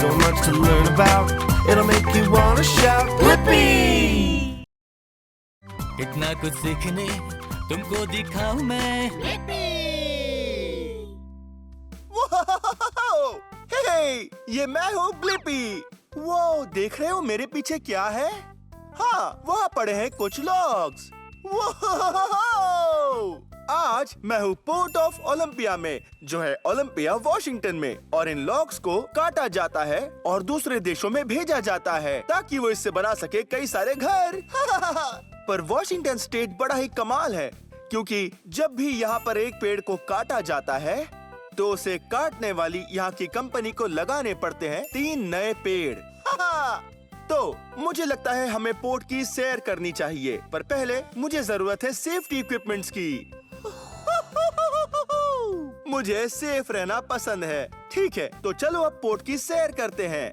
so much to learn about. It'll make you wanna shout, Blippi! इतना कुछ सीखने तुमको दिखाऊं मैं। हे, ये मैं हूँ ब्लिपी। वो देख रहे हो मेरे पीछे क्या है? हाँ, वहाँ पड़े हैं कुछ लॉग्स। आज मैं हूँ पोर्ट ऑफ ओलंपिया में, जो है ओलंपिया वॉशिंगटन में, और इन लॉग्स को काटा जाता है और दूसरे देशों में भेजा जाता है ताकि वो इससे बना सके कई सारे घर। पर वॉशिंगटन स्टेट बड़ा ही कमाल है, क्योंकि जब भी यहाँ पर एक पेड़ को काटा जाता है तो उसे काटने वाली यहाँ की कंपनी को लगाने पड़ते हैं 3 नए पेड़। तो मुझे लगता है हमें पोर्ट की सैर करनी चाहिए, पर पहले मुझे जरूरत है सेफ्टी इक्विपमेंट्स की। मुझे सेफ रहना पसंद है। ठीक है, तो चलो अब पोर्ट की सैर करते हैं।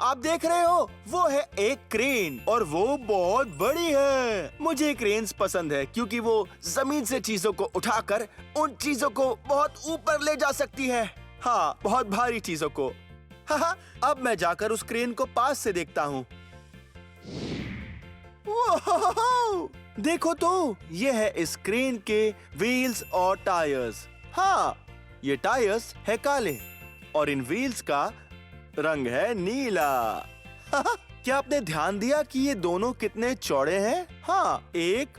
आप देख रहे हो, वो है एक क्रेन और वो बहुत बड़ी है। मुझे क्रेन्स पसंद है क्योंकि वो जमीन से चीजों को उठाकर उन चीजों को बहुत ऊपर ले जा सकती है। हाँ, बहुत भारी चीजों को। अब मैं जाकर उस क्रेन को पास से देखता हूँ। देखो तो, ये है इस क्रेन के व्हील्स और टायर्स। हाँ, ये टायर्स है काले और इन व्हील्स का रंग है नीला। क्या आपने ध्यान दिया कि ये दोनों कितने चौड़े हैं? हाँ, 1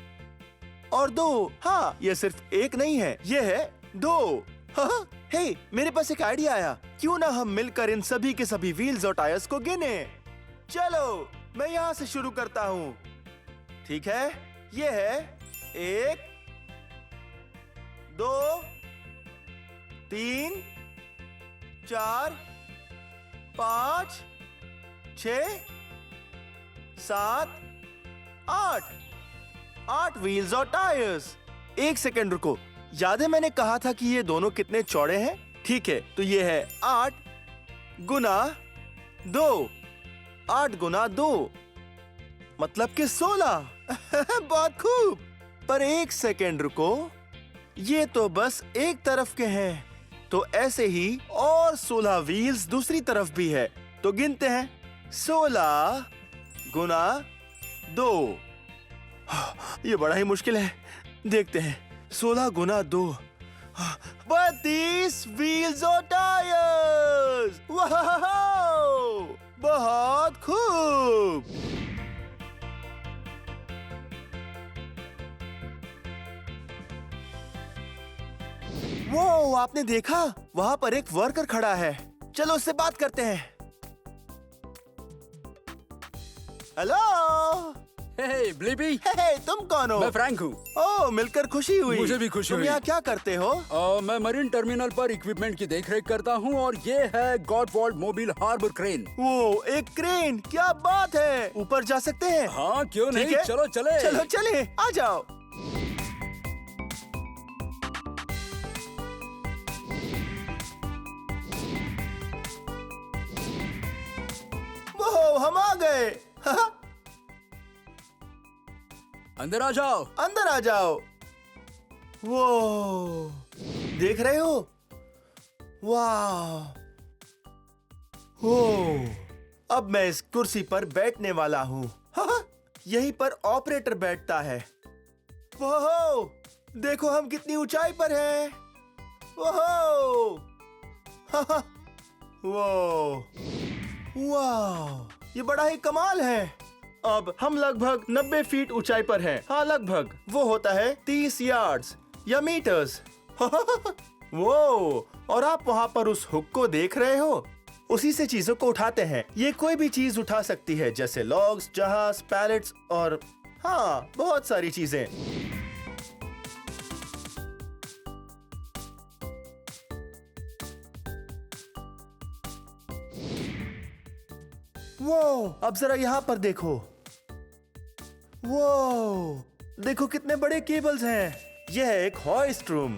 और 2। हाँ, ये सिर्फ 1 नहीं है, ये है 2। हे, मेरे पास एक आइडिया आया। क्यों ना हम मिलकर इन सभी के सभी व्हील्स और टायर्स को गिने? चलो, मैं यहाँ से शुरू करता हूँ। ठीक है, ये है 1, 2, 3, 4, 5, 6, 7, 8 व्हील्स और टायर्स। 1 सेकेंड रुको, याद है मैंने कहा था कि ये दोनों कितने चौड़े हैं? ठीक है, तो ये है 8 गुना 2। 8 गुना 2 मतलब कि 16। बहुत खूब। पर 1 सेकेंड रुको, ये तो बस एक तरफ के हैं, तो ऐसे ही और 16 व्हील्स दूसरी तरफ भी है। तो गिनते हैं, 16 गुना 2। ये बड़ा ही मुश्किल है, देखते हैं। 16 गुना 2, 32 व्हील्स और टायर्स। वाह, बहुत खूब। वो आपने देखा, वहाँ पर एक वर्कर खड़ा है। चलो उससे बात करते हैं। हेलो। हे ब्लिपी। हे, तुम कौन हो? मैं फ्रैंक हूँ। ओह, मिलकर खुशी हुई। मुझे भी खुशी हुई। तुम यहाँ क्या करते हो? मैं मरीन टर्मिनल पर इक्विपमेंट की देखरेख करता हूँ और ये है गॉडवॉल्ड मोबाइल हार्बर क्रेन। वो एक क्रेन, क्या बात है। ऊपर जा सकते हैं? हाँ, क्यों नहीं, ठीक है? चलो चले। चलो चले, आ जाओ। वो हम आ गए। अंदर आ जाओ। अंदर आ जाओ। वो देख रहे हो? वाह। हो, अब मैं इस कुर्सी पर बैठने वाला हूँ। यहीं पर ऑपरेटर बैठता है। वो देखो, हम कितनी ऊंचाई पर हैं। वो वाह, ये बड़ा ही कमाल है। अब हम लगभग 90 फीट ऊंचाई पर हैं। हाँ, लगभग। वो होता है 30 यार्ड्स या मीटर्स। वो, और आप वहाँ पर उस हुक को देख रहे हो? उसी से चीजों को उठाते हैं। ये कोई भी चीज उठा सकती है, जैसे लॉग्स, जहाज, पैलेट्स और हाँ, बहुत सारी चीजें। वो, अब जरा यहाँ पर देखो। वो देखो, कितने बड़े केबल्स हैं। यह है एक हॉइस्ट रूम।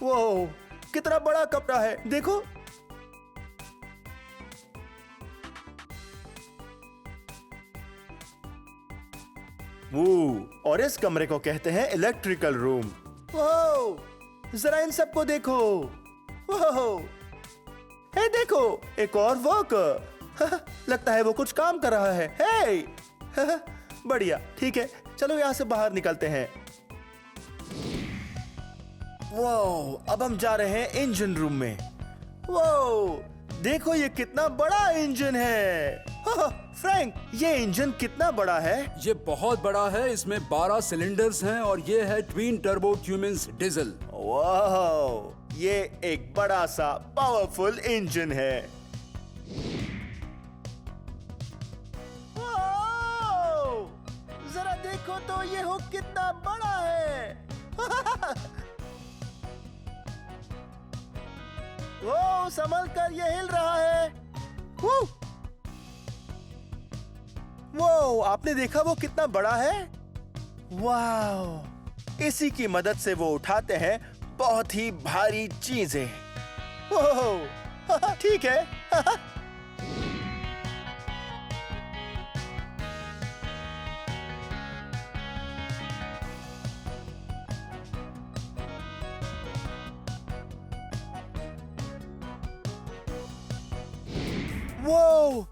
वो कितना बड़ा कमरा है, देखो। वो, और इस कमरे को कहते हैं इलेक्ट्रिकल रूम। वो जरा इन सबको देखो। ओह, हे देखो, एक और वर्कर। लगता है वो कुछ काम कर रहा है। हे, बढ़िया, ठीक है, चलो यहाँ से बाहर निकलते हैं। वो, अब हम जा रहे हैं इंजन रूम में। वो, देखो ये कितना बड़ा इंजन है। फ्रैंक, ये इंजन कितना बड़ा है? ये बहुत बड़ा है। इसमें 12 सिलेंडर्स हैं और ये है ट्विन टर्बो क्यूमेंस डीजल। वाह, ये एक बड़ा सा पावरफुल इंजन है। वाह, जरा देखो तो ये हुक कितना बड़ा है। वो संभल कर ये हिल रहा है। वो, आपने देखा वो कितना बड़ा है? वाह, इसी की मदद से वो उठाते हैं बहुत ही भारी चीजें। ओह, ठीक है। वो,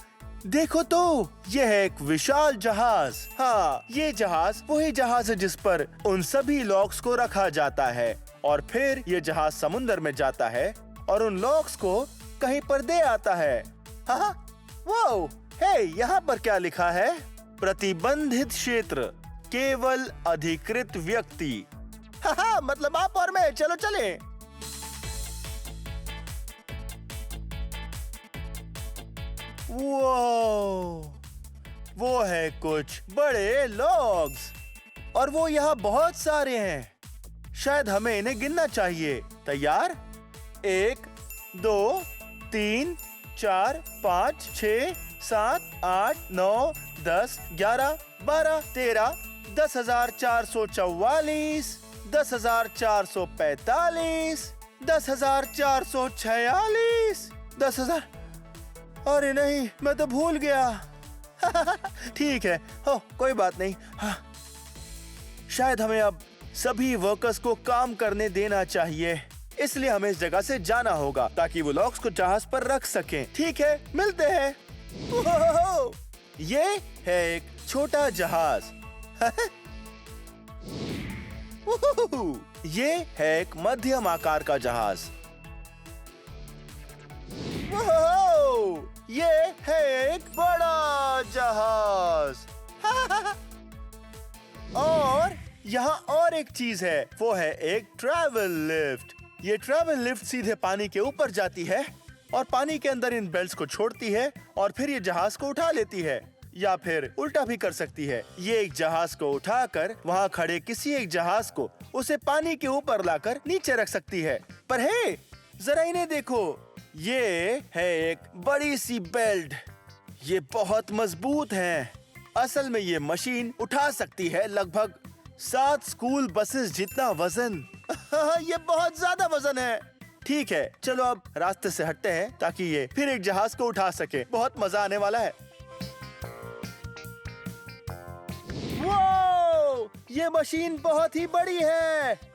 देखो तो, यह है एक विशाल जहाज। हाँ, ये जहाज वही जहाज है जिस पर उन सभी लॉक्स को रखा जाता है और फिर ये जहाज समुद्र में जाता है और उन लॉक्स को कहीं पर दे आता है। हाँ, वो, हे, यहाँ पर क्या लिखा है? प्रतिबंधित क्षेत्र, केवल अधिकृत व्यक्ति। हाँ, मतलब आप और मैं, चलो चलें। वो है कुछ बड़े लॉग्स और वो यहाँ बहुत सारे हैं। शायद हमें इन्हें गिनना चाहिए। तैयार? 1, 2, 3, 4, 5, 6, 7, 8, 9, 10, 11, 12, 13, 10,444, 10,445, 10,446, 10,000। अरे नहीं, मैं तो भूल गया। ठीक है, हो, कोई बात नहीं। हाँ, शायद हमें अब सभी वर्कर्स को काम करने देना चाहिए, इसलिए हमें इस जगह से जाना होगा ताकि वो लॉक्स को जहाज पर रख सकें। ठीक है, मिलते हैं। ये है एक छोटा जहाज। ये है एक मध्यम आकार का जहाज। ये है एक बड़ा जहाज। और यहाँ और एक चीज है, वो है एक ट्रैवल लिफ्ट। ये ट्रैवल लिफ्ट सीधे पानी के ऊपर जाती है और पानी के अंदर इन बेल्ट्स को छोड़ती है और फिर ये जहाज को उठा लेती है, या फिर उल्टा भी कर सकती है। ये एक जहाज को उठाकर वहाँ खड़े किसी एक जहाज को उसे पानी के ऊपर लाकर नीचे रख सकती है। पर हे, जरा इन्हें देखो, ये है एक बड़ी सी बेल्ट। ये बहुत मजबूत है। असल में ये मशीन उठा सकती है लगभग 7 स्कूल बसेस जितना वजन। ये बहुत ज्यादा वजन है। ठीक है, चलो अब रास्ते से हटते हैं ताकि ये फिर एक जहाज को उठा सके। बहुत मजा आने वाला है। वो, ये मशीन बहुत ही बड़ी है।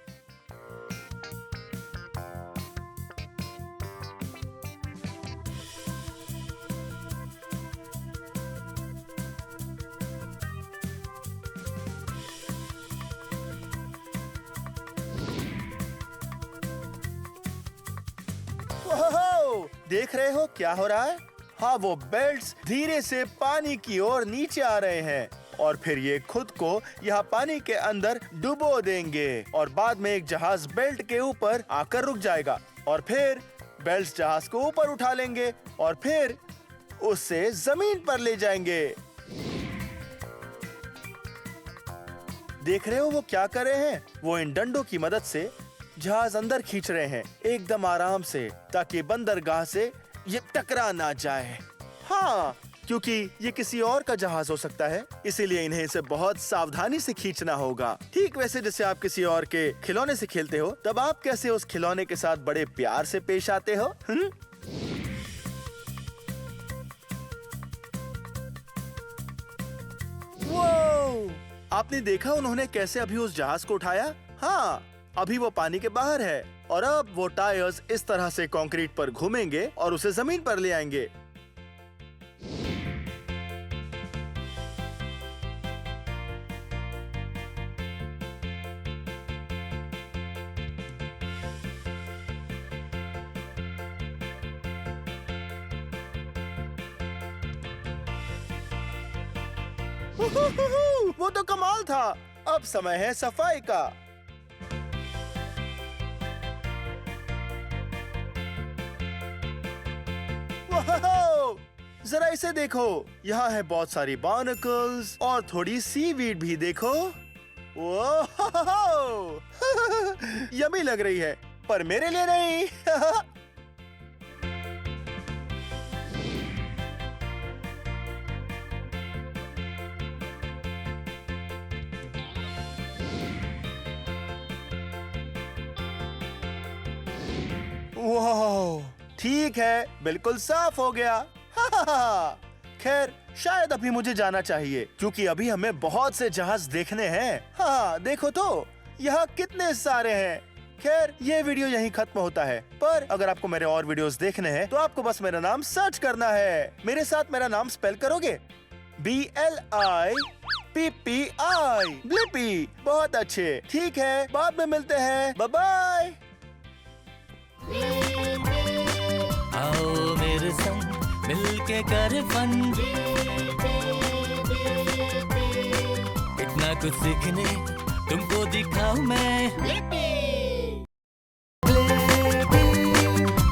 देख रहे हो क्या हो रहा है? हाँ, वो बेल्ट्स धीरे से पानी की ओर नीचे आ रहे हैं और फिर ये खुद को यहाँ पानी के अंदर डुबो देंगे और बाद में एक जहाज बेल्ट के ऊपर आकर रुक जाएगा और फिर बेल्ट्स जहाज को ऊपर उठा लेंगे और फिर उससे जमीन पर ले जाएंगे। देख रहे हो वो क्या कर रहे हैं? वो इन डंडों की मदद से जहाज अंदर खींच रहे हैं, एकदम आराम से, ताकि बंदरगाह से ये टकरा ना जाए। हाँ, क्योंकि ये किसी और का जहाज हो सकता है, इसीलिए इन्हें इसे बहुत सावधानी से खींचना होगा। ठीक वैसे जैसे आप किसी और के खिलौने से खेलते हो, तब आप कैसे उस खिलौने के साथ बड़े प्यार से पेश आते हो? वो, आपने देखा उन्होंने कैसे अभी उस जहाज को उठाया? हाँ, अभी वो पानी के बाहर है और अब वो टायर्स इस तरह से कंक्रीट पर घूमेंगे और उसे जमीन पर ले आएंगे। वो तो कमाल था। अब समय है सफाई का। वाह! जरा इसे देखो, यहाँ है बहुत सारी बार्नकल्स और थोड़ी सीवीड भी देखो। वाह! यम्मी लग रही है, पर मेरे लिए नहीं। वाह, ठीक है, बिल्कुल साफ हो गया। खैर, शायद अभी मुझे जाना चाहिए क्योंकि अभी हमें बहुत से जहाज देखने हैं। हाँ, देखो तो यहाँ कितने सारे हैं। खैर, ये वीडियो यहीं खत्म होता है, पर अगर आपको मेरे और वीडियोस देखने हैं तो आपको बस मेरा नाम सर्च करना है। मेरे साथ मेरा नाम स्पेल करोगे? BLIPPI, Blippi. बहुत अच्छे, ठीक है, बाद में मिलते हैं। Bye bye. आओ मेरे संग मिलके कर फन, इतना कुछ सीखने तुमको दिखाऊं मैं।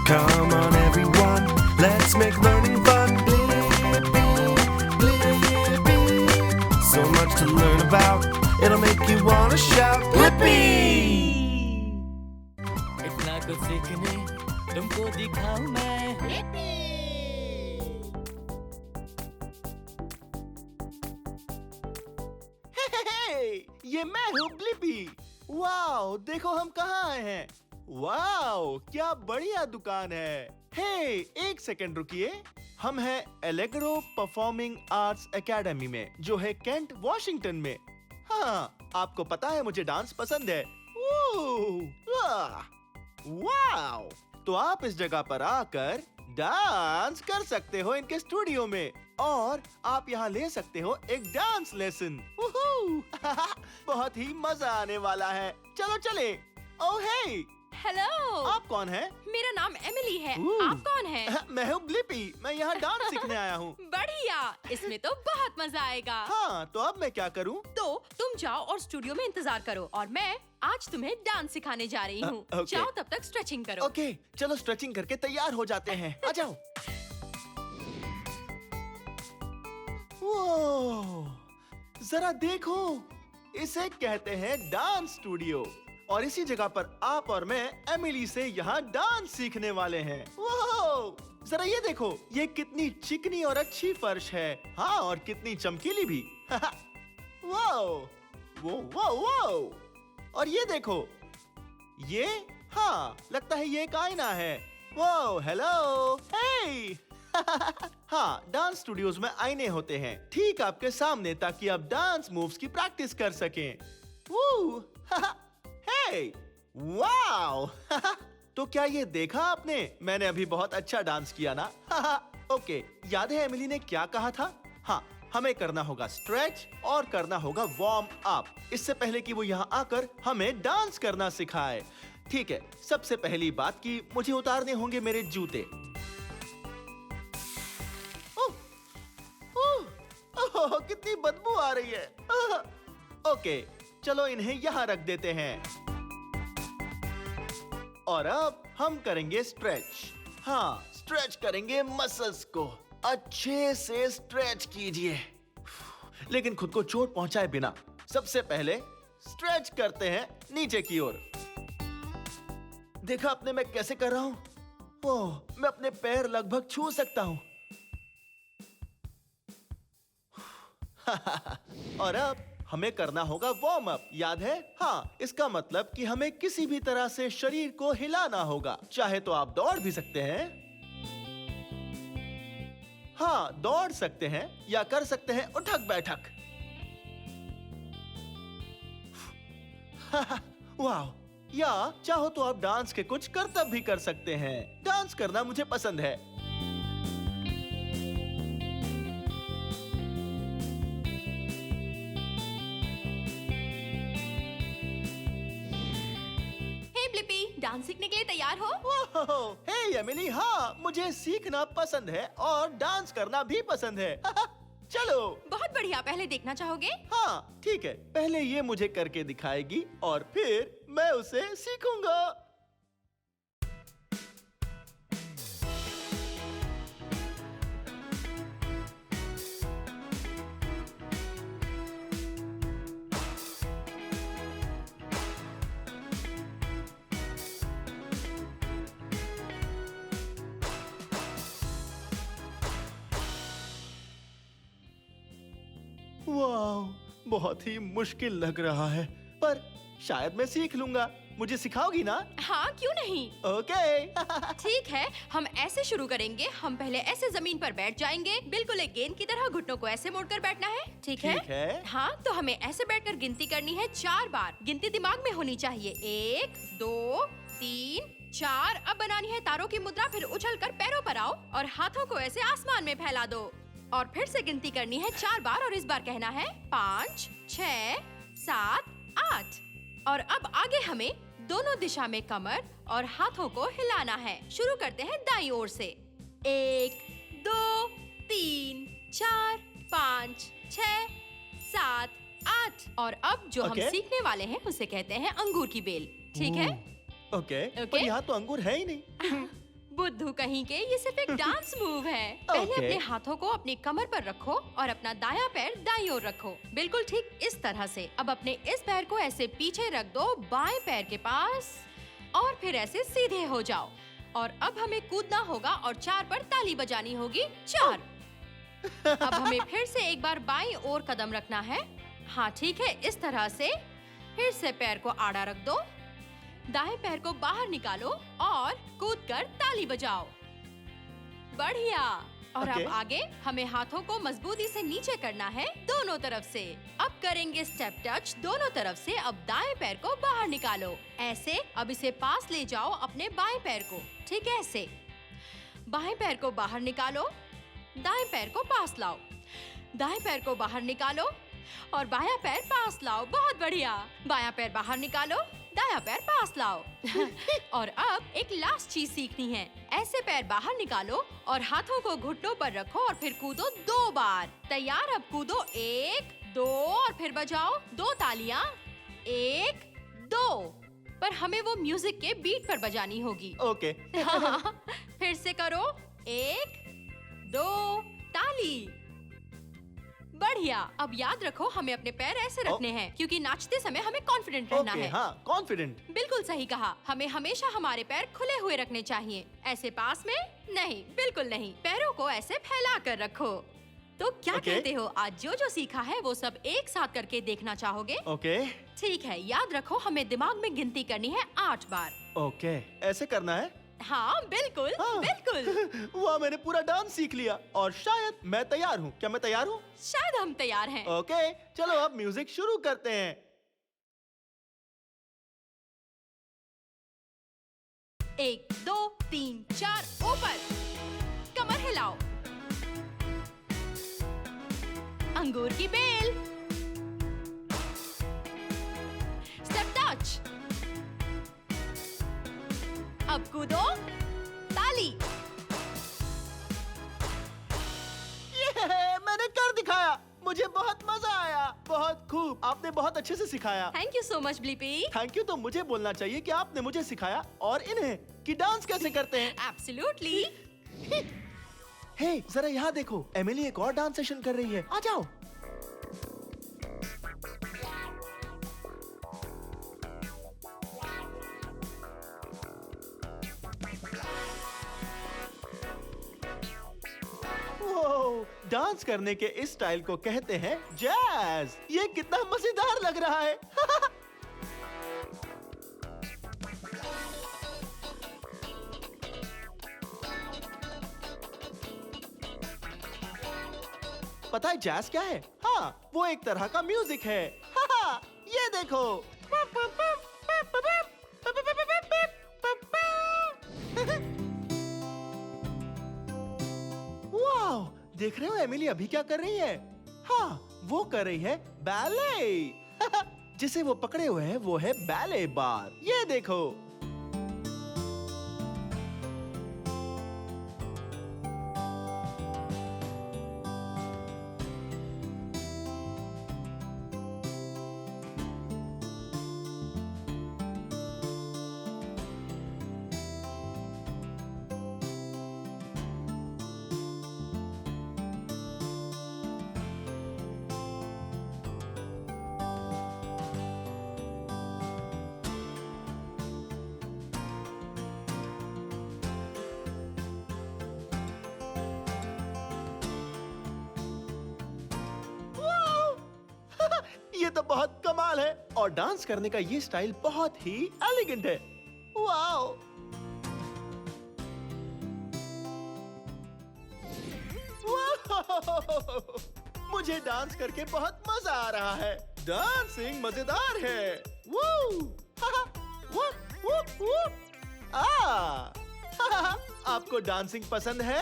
Come on everyone, let's make learning fun. So much to learn about, it'll make you wanna shout. Blippi! इतना कुछ सीखने तुमको दिखाऊं मैं। ये मैं हूँ ब्लिपी। वाओ, देखो हम कहाँ आए हैं। वाओ, क्या बढ़िया दुकान है। हे, एक सेकंड रुकिए। हम हैं एलेग्रो परफॉर्मिंग आर्ट्स एकेडमी में, जो है केंट, वॉशिंगटन में। हाँ, आपको पता है मुझे डांस पसंद है। वाओ, तो आप इस जगह पर आकर डांस कर सकते हो इनके स्टूडियो में, और आप यहाँ ले सकते हो एक डांस लेसन। बहुत ही मजा आने वाला है। चलो चले। ओह हे, हेलो, आप कौन हैं? मेरा नाम एमिली है। आप कौन हैं? मैं हूँ ब्लिपी। मैं यहाँ डांस सीखने आया हूँ। बढ़िया, इसमें तो बहुत मजा आएगा। हाँ, तो अब मैं क्या करूँ? तो तुम जाओ और स्टूडियो में इंतजार करो, और मैं आज तुम्हें डांस सिखाने जा रही हूँ। ओके। जाओ, तब तक स्ट्रेचिंग करो। ओके, चलो स्ट्रेचिंग करके तैयार हो जाते हैं। आ जाओ। वो, जरा देखो, इसे कहते हैं डांस स्टूडियो, और इसी जगह पर आप और मैं एमिली से यहाँ डांस सीखने वाले हैं। वो, जरा ये देखो, ये कितनी चिकनी और अच्छी फर्श है। हाँ, और कितनी चमकीली भी। वो, और ये देखो, ये, हाँ, लगता है ये एक आईना है। वो, हेलो, हे। हाँ, डांस स्टूडियोज में आईने होते हैं ठीक आपके सामने, ताकि आप डांस मूव्स की प्रैक्टिस कर सकें। वू, हे, वाओ। तो क्या ये देखा आपने? मैंने अभी बहुत अच्छा डांस किया ना? ओके, याद है एमिली ने क्या कहा था? हाँ, हमें करना होगा स्ट्रेच और करना होगा वार्म अप, इससे पहले कि वो यहाँ आकर हमें डांस करना सिखाए। ठीक है, सबसे पहली बात कि मुझे उतारने होंगे मेरे जूते। ओह, कितनी बदबू आ रही है। ओके, चलो इन्हें यहाँ रख देते हैं। और अब हम करेंगे स्ट्रेच। हाँ, स्ट्रेच करेंगे मसल्स को। अच्छे से स्ट्रेच कीजिए, लेकिन खुद को चोट पहुंचाए बिना। सबसे पहले स्ट्रेच करते हैं नीचे की ओर। देखा आपने मैं कैसे कर रहा हूं? ओह, मैं अपने पैर लगभग छू सकता हूं। और अब हमें करना होगा वार्म अप, याद है? हाँ, इसका मतलब कि हमें किसी भी तरह से शरीर को हिलाना होगा। चाहे तो आप दौड़ भी सकते हैं। हाँ, दौड़ सकते हैं या कर सकते हैं उठक बैठक। वाह, या चाहो तो आप डांस के कुछ करतब भी कर सकते हैं। डांस करना मुझे पसंद है। हे ब्लिपी, डांस सीखने के लिए तैयार हो? ओह, हे एमिली, हाँ मुझे सीखना पसंद है और डांस करना भी पसंद है। चलो। बहुत बढ़िया, पहले देखना चाहोगे? हाँ ठीक है, पहले ये मुझे करके दिखाएगी और फिर मैं उसे सीखूंगा। वाह, बहुत ही मुश्किल लग रहा है, पर शायद मैं सीख लूंगा। मुझे सिखाओगी ना? हाँ, क्यों नहीं? ओके। ठीक है, हम ऐसे शुरू करेंगे। हम पहले ऐसे जमीन पर बैठ जाएंगे, बिल्कुल एक गेंद की तरह। घुटनों को ऐसे मोड़कर बैठना है, ठीक है? ठीक है। हाँ, तो हमें ऐसे बैठकर गिनती करनी है 4 बार। गिनती दिमाग में होनी चाहिए। 1, 2, 3, 4। अब बनानी है तारों की मुद्रा। फिर उछलकर पैरों पर आओ और हाथों को ऐसे आसमान में फैला दो। और फिर से गिनती करनी है 4 बार और इस बार कहना है 5, 6, 7, 8। और अब आगे हमें दोनों दिशा में कमर और हाथों को हिलाना है। शुरू करते हैं दाईं ओर से। 1, 2, 3, 4, 5, 6, 7, 8। और अब जो हम Okay. सीखने वाले हैं उसे कहते हैं अंगूर की बेल, ठीक है? Okay, Okay. पर यहाँ तो अंगूर है ही नहीं। बुद्धू कहीं के, ये सिर्फ एक डांस मूव है। पहले Okay. अपने हाथों को अपनी कमर पर रखो और अपना दायां पैर दाईं ओर रखो, बिल्कुल ठीक इस तरह से। अब अपने इस पैर को ऐसे पीछे रख दो बाएं पैर के पास और फिर ऐसे सीधे हो जाओ। और अब हमें कूदना होगा और 4 पर ताली बजानी होगी। 4। अब हमें फिर से एक बार बाईं ओर कदम रखना है। हाँ ठीक है, इस तरह से। फिर से पैर को आड़ा रख दो, दाएं पैर को बाहर निकालो और कूदकर ताली बजाओ। बढ़िया। और Okay. अब आगे हमें हाथों को मजबूती से नीचे करना है दोनों तरफ से। अब करेंगे स्टेप टच दोनों तरफ से। अब दाएं पैर को बाहर निकालो ऐसे। अब इसे पास ले जाओ अपने बाएं पैर को, ठीक है? ऐसे बाएं पैर को बाहर निकालो, दाएं पैर को पास लाओ, दाएं पैर को बाहर निकालो और बायां पैर पास लाओ। बहुत बढ़िया। बायां पैर बाहर निकालो, दायां पैर पास लाओ। और अब एक लास्ट चीज सीखनी है। ऐसे पैर बाहर निकालो और हाथों को घुटनों पर रखो और फिर कूदो 2 बार। तैयार? अब कूदो 1, 2 और फिर बजाओ 2 तालियां। 1, 2। पर हमें वो म्यूजिक के बीट पर बजानी होगी। ओके। हाँ, फिर से करो। 1, 2 ताली। बढ़िया। अब याद रखो हमें अपने पैर ऐसे रखने हैं क्योंकि नाचते समय हमें कॉन्फिडेंट रहना ओके, है। हाँ, कॉन्फिडेंट। बिल्कुल सही कहा। हमें हमेशा हमारे पैर खुले हुए रखने चाहिए, ऐसे पास में नहीं, बिल्कुल नहीं। पैरों को ऐसे फैला कर रखो। तो क्या Okay. कहते हो, आज जो जो सीखा है वो सब एक साथ करके देखना चाहोगे? ओके। ठीक है, याद रखो हमें दिमाग में गिनती करनी है 8 बार। ओके, ऐसे करना है? हाँ बिल्कुल, हाँ। बिल्कुल। वाह, मैंने पूरा डांस सीख लिया और शायद मैं तैयार हूँ। क्या मैं तैयार हूँ? शायद हम तैयार हैं। ओके, चलो अब म्यूजिक शुरू करते हैं। 1, 2, 3, 4 ऊपर। कमर हिलाओ। अंगूर की बेल। Step touch. अब कूदो। ताली। ये मैंने कर दिखाया। मुझे बहुत मजा आया। बहुत खूब, आपने बहुत अच्छे से सिखाया। Thank you so much Blippi. Thank you तो मुझे बोलना चाहिए कि आपने मुझे सिखाया और इन्हें कि डांस कैसे करते हैं। एब्सोल्युटली। हे, जरा यहाँ देखो, एमिली एक और डांस सेशन कर रही है। आ जाओ। वो डांस करने के इस स्टाइल को कहते हैं जैज। ये कितना मजेदार लग रहा है। पता है जैज क्या है? हाँ, वो एक तरह का म्यूजिक है। हाँ, ये देखो। देख रहे हो एमिली अभी क्या कर रही है? हाँ, वो कर रही है बैले। जिसे वो पकड़े हुए है वो है बैले बार। ये देखो। ये तो बहुत कमाल है और डांस करने का ये स्टाइल बहुत ही एलिगेंट है। वाओ! वाओ! मुझे डांस करके बहुत मजा आ रहा है। डांसिंग मजेदार है। वू! वू! वू! वू! आपको डांसिंग पसंद है?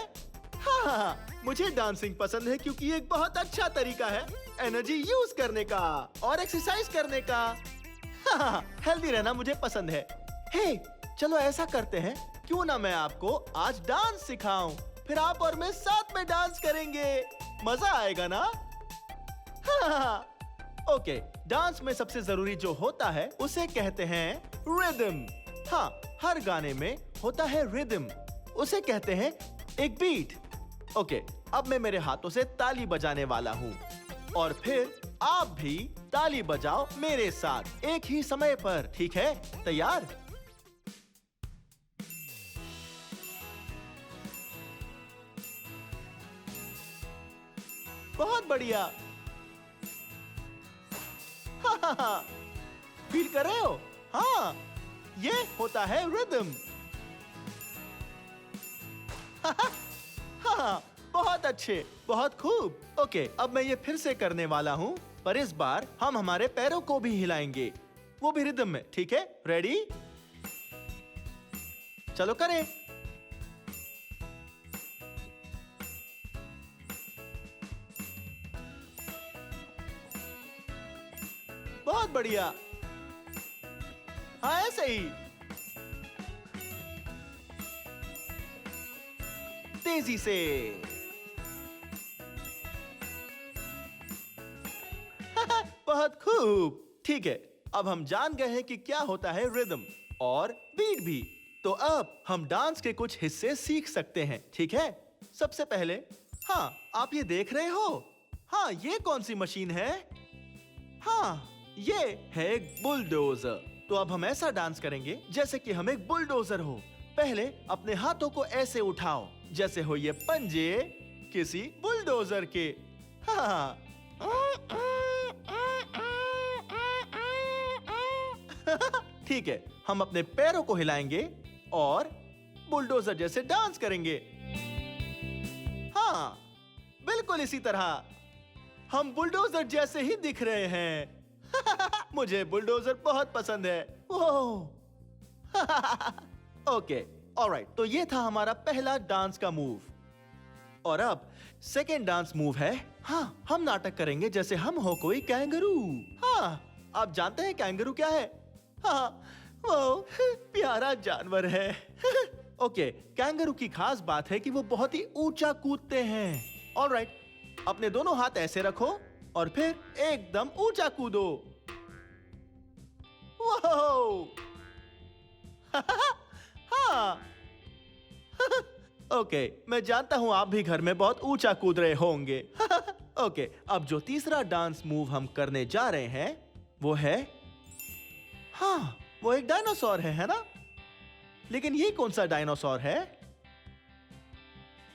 हाँ, मुझे डांसिंग पसंद है क्योंकि ये एक बहुत अच्छा तरीका है एनर्जी यूज करने का और एक्सरसाइज करने का। हेल्दी रहना मुझे पसंद है। हे, चलो ऐसा करते हैं, क्यों ना मैं आपको आज डांस सिखाऊं, फिर आप और मैं साथ में डांस करेंगे। मजा आएगा ना? ओके, डांस में सबसे जरूरी जो होता है उसे कहते हैं रिदम। हाँ, हर गाने में होता है रिदम, उसे कहते हैं एक बीट। ओके, अब मैं मेरे हाथों से ताली बजाने वाला हूँ और फिर आप भी ताली बजाओ मेरे साथ एक ही समय पर, ठीक है? तैयार? बहुत बढ़िया। फील कर रहे हो? हाँ, ये होता है रिदम। हाँ, बहुत अच्छे, बहुत खूब। ओके, अब मैं ये फिर से करने वाला हूँ, पर इस बार हम हमारे पैरों को भी हिलाएंगे, वो भी रिदम में, ठीक है? रेडी? चलो करें। बहुत बढ़िया। हाँ, ऐसे ही। तेजी से। बहुत खूब। ठीक है, अब हम जान गए हैं कि क्या होता है रिदम और बीट भी। तो अब हम डांस के कुछ हिस्से सीख सकते हैं, ठीक है? सबसे पहले, हाँ, आप ये देख रहे हो? हाँ, ये कौन सी मशीन है? हाँ, ये है एक बुलडोजर। तो अब हम ऐसा डांस करेंगे जैसे कि हम एक बुलडोजर हो। पहले अपने हाथों को ऐसे उठाओ जैसे हो ये पंजे किसी बुलडोजर के। हाँ। ठीक है, हम अपने पैरों को हिलाएंगे और बुलडोजर जैसे डांस करेंगे। हाँ, बिल्कुल इसी तरह। हम बुलडोजर जैसे ही दिख रहे हैं। मुझे बुलडोजर बहुत पसंद है। ओके, ऑलराइट, तो ये था हमारा पहला डांस का मूव। और अब सेकेंड डांस मूव है, हाँ, हम नाटक करेंगे जैसे हम हो कोई कैंगरू। हाँ, आप जानते हैं कैंगरू क्या है? हाँ, वो प्यारा जानवर है। ओके, कैंगरू की खास बात है कि वो बहुत ही ऊंचा कूदते हैं। ऑलराइट, अपने दोनों हाथ ऐसे रखो और फिर एकदम ऊंचा कूदो। हाँ। ओके, मैं जानता हूं आप भी घर में बहुत ऊंचा कूद रहे होंगे। ओके, अब जो तीसरा डांस मूव हम करने जा रहे हैं वो है, हाँ, वो एक डायनासोर है ना? लेकिन ये कौन सा डायनासोर है?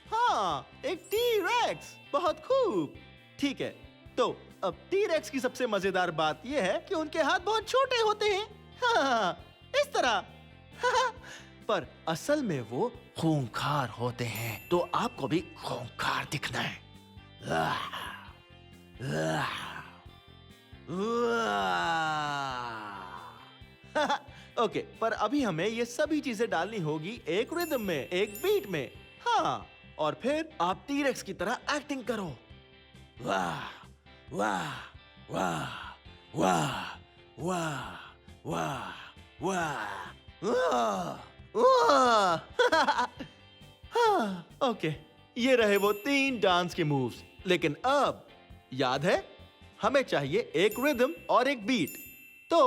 हाँ, एक टी-रेक्स। बहुत खूब। ठीक है, तो अब टी-रेक्स की सबसे मजेदार बात यह है कि उनके हाथ बहुत छोटे होते हैं। हाँ, इस तरह। पर असल में वो खूंखार होते हैं, तो आपको भी खूंखार दिखना है। ओके, पर अभी हमें ये सभी चीजें डालनी होगी एक रिदम में, एक बीट में। हाँ, और फिर आप टी-रेक्स की तरह एक्टिंग करो। वाह वाह वाह वाह वाह वाह वाह वाह। ओके, ये रहे वो 3 डांस के मूव्स। लेकिन अब याद है, हमें चाहिए एक रिदम और एक बीट। तो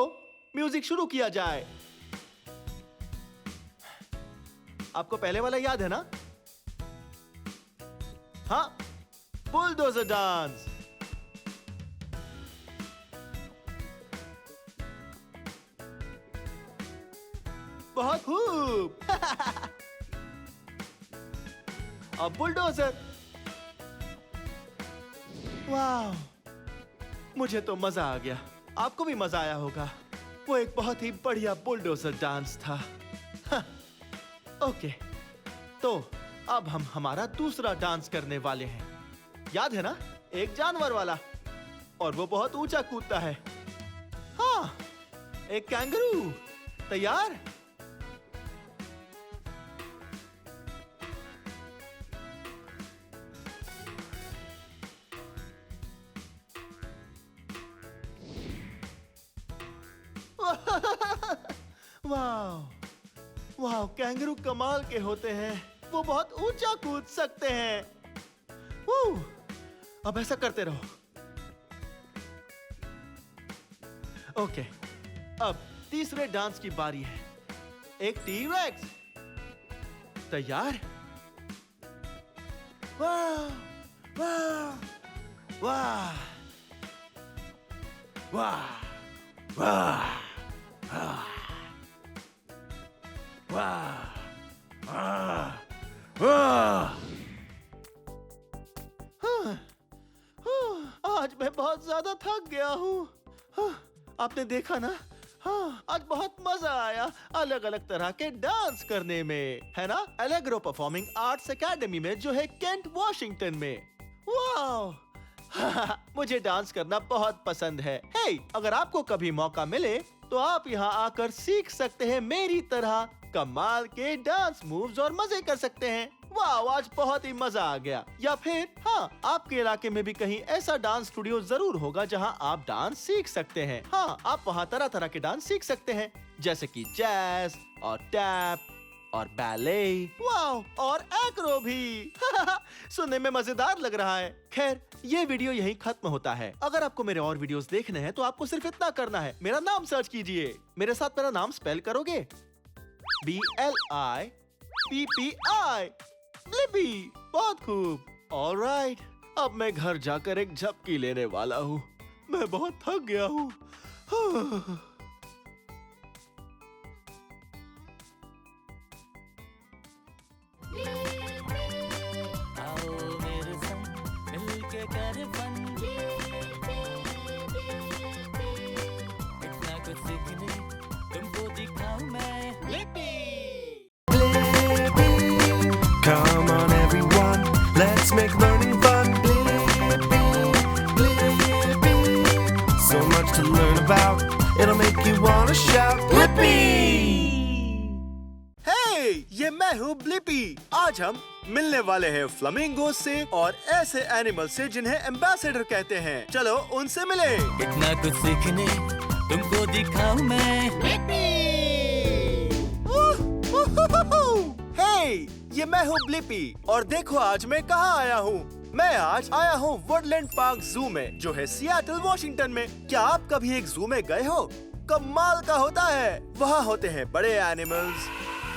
म्यूजिक शुरू किया जाए। आपको पहले वाला याद है ना? हाँ, बुलडोजर डांस। बहुत खूब। अब बुलडोजर। वाह, मुझे तो मजा आ गया। आपको भी मजा आया होगा। वो एक बहुत ही बढ़िया बुलडोजर डांस था। हाँ, ओके, तो अब हम हमारा दूसरा डांस करने वाले हैं। याद है ना, एक जानवर वाला, और वो बहुत ऊंचा कूदता है। हाँ, एक कैंगरू। तैयार? वाह वाह, कैंगरू कमाल के होते हैं। वो बहुत ऊंचा कूद सकते हैं। अब ऐसा करते रहो। ओके, अब तीसरे डांस की बारी है। एक टी-रेक्स। तैयार? वाह वाह वाह वाह वाह वाह वाह। आज मैं बहुत ज्यादा थक गया हूँ। आपने देखा ना? हाँ, आज बहुत मजा आया अलग अलग तरह के डांस करने में, है ना? एलेग्रो परफॉर्मिंग आर्ट्स एकेडमी में, जो है केंट वॉशिंगटन में। वाह, मुझे डांस करना बहुत पसंद है। हे, अगर आपको कभी मौका मिले तो आप यहाँ आकर सीख सकते हैं मेरी तरह कमाल के डांस मूव्स और मजे कर सकते हैं। वाह, आज बहुत ही मजा आ गया। या फिर हाँ, आपके इलाके में भी कहीं ऐसा डांस स्टूडियो जरूर होगा जहाँ आप डांस सीख सकते हैं। हाँ, आप वहाँ तरह तरह के डांस सीख सकते हैं, जैसे कि जैज और टैप और बैले, वाह, और एक्रो भी। सुनने में मजेदार लग रहा है। खैर, ये वीडियो यहीं खत्म होता है। अगर आपको मेरे और वीडियोस देखने हैं तो आपको सिर्फ इतना करना है, मेरा नाम सर्च कीजिए। मेरे साथ मेरा नाम स्पेल करोगे? BLIPPI, Blippi. बहुत खूब। ऑलराइट, अब मैं घर जाकर एक झपकी लेने वाला हूँ। मैं बहुत थक गया हूँ। आओ मेरे संग मिलके कर फन, इतना कुछ सीखने तुमको दिखाऊं मैं। Come on everyone, let's make learning fun. So much to learn about, it'll make you wanna shout Blippi! Hey, ये मैं हूँ ब्लिपी। आज हम मिलने वाले हैं फ्लामिंगो से और ऐसे एनिमल से जिन्हें एम्बेसडर कहते हैं। चलो उनसे मिले। इतना कुछ सीखने तुमको दिखाऊं मैं। हे, ये मैं हूँ ब्लिपी और देखो आज मैं कहाँ आया हूँ। मैं आज आया हूँ वुडलैंड पार्क जू में, जो है सिएटल वॉशिंगटन में। क्या आप कभी एक जू में गए हो? कमाल का होता है। वहाँ होते हैं बड़े एनिमल्स,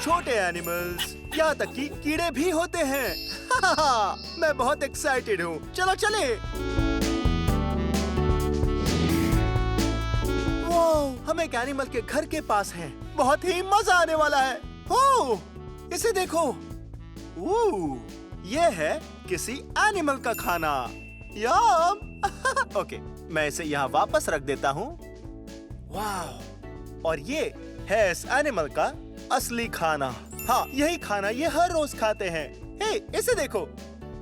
छोटे एनिमल्स, यहाँ तक कि कीड़े भी होते हैं। मैं बहुत एक्साइटेड हूँ। चलो चले। हम एक एनिमल के घर के पास हैं। बहुत ही मजा आने वाला है। ओह, इसे देखो। ये है किसी एनिमल का खाना। यम। ओके, मैं इसे यहाँ वापस रख देता हूँ। वाह, और ये है इस एनिमल का असली खाना। हाँ, यही खाना ये हर रोज खाते हैं। हे, इसे देखो।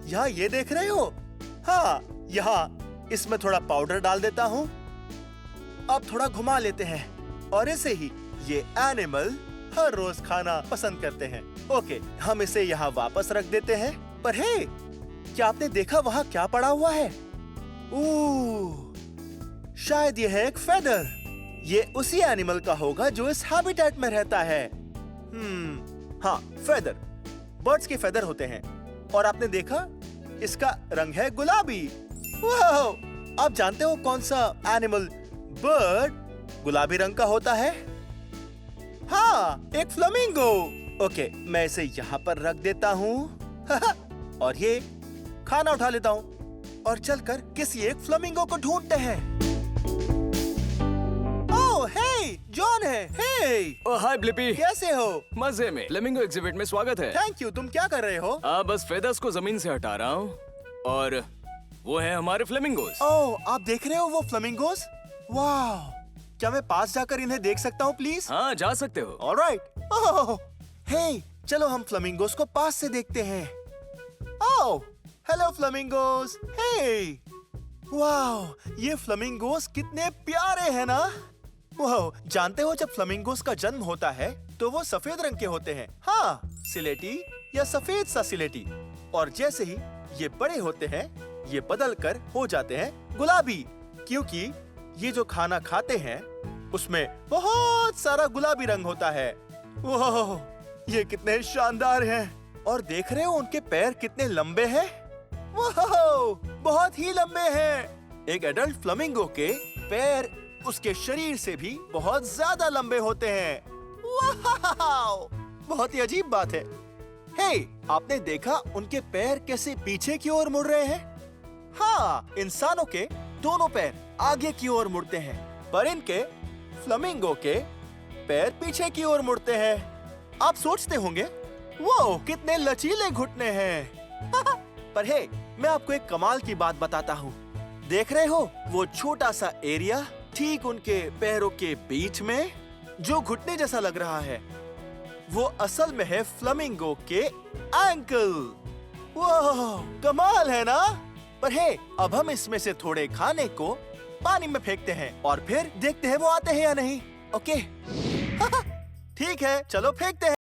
यहाँ ये देख रहे हो? हाँ, यहाँ इसमें थोड़ा पाउडर डाल देता हूँ। अब थोड़ा घुमा लेते हैं और इसे ही ये एनिमल हर रोज खाना पसंद करते हैं। ओके, हम इसे यहाँ वापस रख देते हैं पर हे, क्या आपने देखा वहाँ क्या पड़ा हुआ है? शायद ये है एक फेदर। ये उसी एनिमल का होगा जो इस हैबिटेट में रहता है। हाँ, फेदर। बर्ड्स के फेदर होते हैं। और आपने देखा, इसका रंग है गुलाबी। वाह! आप जानते हो कौन सा एनिमल बर्ड गुलाबी रंग का होता है? हाँ, एक फ्लेमिंगो। ओके, मैं इसे यहाँ पर रख देता हूँ। और ये खाना उठा लेता हूँ और चलकर किसी एक फ्लेमिंगो को ढूंढते हैं। ओह, हे, जॉन है। हे, ओह हाय ब्लिपी, कैसे हो? मजे में। फ्लेमिंगो एग्जिबिट में स्वागत है। Thank you. तुम क्या कर रहे हो? बस फेदर्स को जमीन से हटा रहा हूँ और वो है हमारे फ्लेमिंगोस। ओह, आप देख रहे हो वो फ्लेमिंगोस? वाह! क्या मैं पास जाकर इन्हें देख सकता हूँ प्लीज? हाँ, जा सकते हो। ऑलराइट। ओह, हे, चलो हम फ्लेमिंगोस को पास से देखते हैं। ओह, हेलो फ्लेमिंगोस। हे, वाह! ये फ्लेमिंगोस कितने प्यारे हैं ना? वाह! जानते हो जब फ्लेमिंगोस का जन्म होता है तो वो सफेद रंग के होते हैं। हाँ, सिलेटी या सफेद सा सिलेटी। और जैसे ही ये बड़े होते हैं, ये बदल कर हो जाते हैं गुलाबी, क्योंकि ये जो खाना खाते हैं उसमें बहुत सारा गुलाबी रंग होता है। वाह! ये कितने शानदार हैं। और देख रहे हो उनके पैर कितने लंबे हैं? वाह! बहुत ही लंबे हैं। एक एडल्ट फ्लेमिंगो के पैर उसके शरीर से भी बहुत ज्यादा लंबे होते हैं। वाह! बहुत ही अजीब बात है। हे, आपने देखा उनके पैर कैसे पीछे की ओर मुड़ रहे हैं? हाँ, इंसानों के दोनों पैर आगे की ओर मुड़ते हैं, पर इनके फ्लेमिंगो के पैर पीछे की ओर मुड़ते हैं। आप सोचते होंगे, वो कितने लचीले घुटने हैं। पर हे, मैं आपको एक कमाल की बात बताता हूँ। देख रहे हो वो छोटा सा एरिया ठीक उनके पैरों के बीच में जो घुटने जैसा लग रहा है, वो असल में है फ्लेमिंगो के एंकल। वाह, कमाल है ना? पर हे, अब हम इसमें से थोड़े खाने को पानी में फेंकते हैं और फिर देखते हैं वो आते हैं या नहीं। ओके? ठीक है, चलो फेंकते